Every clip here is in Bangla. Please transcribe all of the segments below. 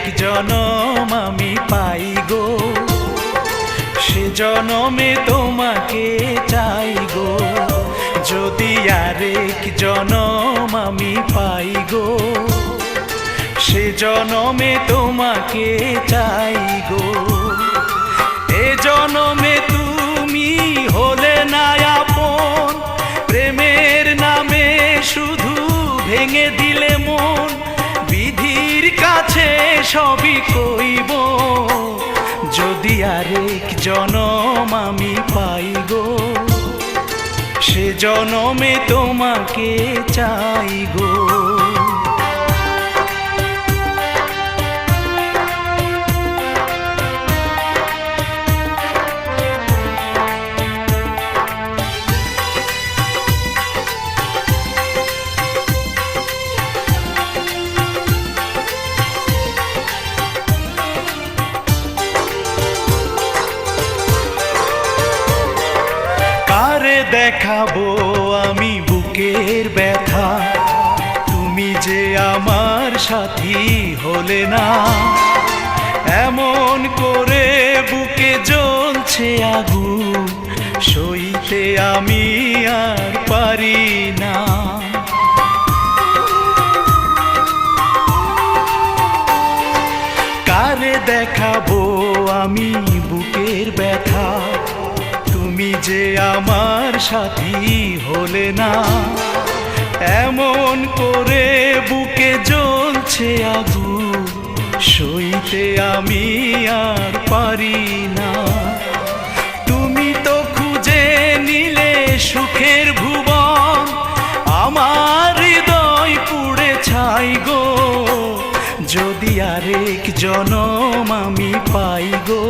আরেক জনম আমি পাই গো, সে জনমে তোমাকে চাই গো। যদি আরেক জনম আমি পাই গো, সে জনমে তোমাকে চাই গো। এ জনমে তুমি হলে না আপন, প্রেমের নামে শুধু ভেঙে দিলে মন। বিধির কাছে সবই কইব, যদি আরেক জনম আমি পাই গো, সে জনমে তোমাকে চাই গো। দেখাবো আমি বুকের ব্যথা, তুমি যে আমার সাথী হলে না। এমন করে বুকে জ্বলছে আগুন, সইতে আমি আর পারি না। কারে দেখাবো আমি বুকের ব্যথা, তুমি যে আমার সাথী হলে না। এমন করে বুকে জ্বলছে আগুন, সইতে আমি আর পারি না। তুমি তো খুঁজে নিলে সুখের ভুবন, আমার হৃদয় পুড়ে ছাই গো। যদি আরেক জনম আমি পাই গো,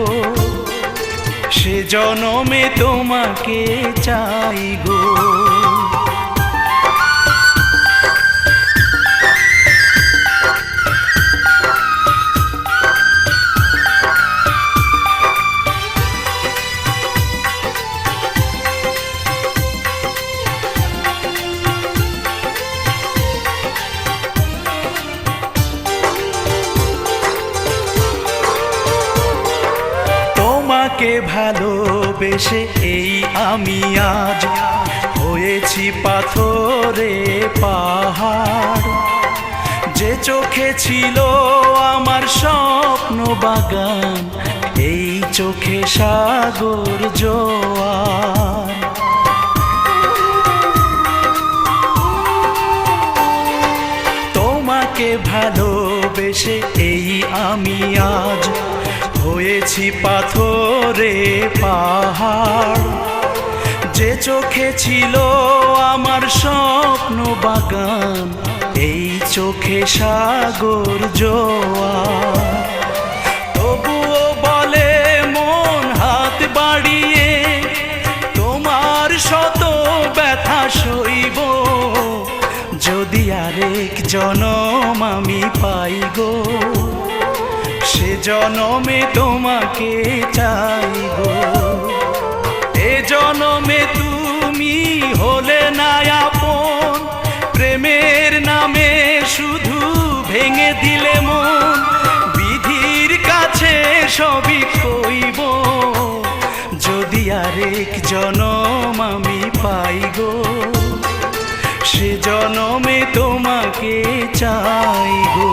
সে জনমে তোমাকে চাই গো। তোমাকে ভালোবেসে এই আমি আজ হয়েছি পাথরে পাহাড়। যে চোখে ছিল আমার স্বপ্ন বাগান, এই চোখে সাগর জোয়ার। তোমাকে ভালোবেসে এই আমি আজ হয়েছি পাথরে পাহাড়। যে চোখে ছিল আমার স্বপ্ন বাগান, এই চোখে সাগর জোয়ার। তবুও বলে মন হাত বাড়িয়ে, তোমার শত ব্যথা সইব। যদি আরেক জনম আমি পাই গো, সে জনমে তোমাকে চাই গো। এ জনমে তুমি হলে না আপন, প্রেমের নামে শুধু ভেঙে দিলে মন। বিধির কাছে সবই কইব, যদি আরেক জনম আমি পাই গো, সে জনমে তোমাকে চাই গো।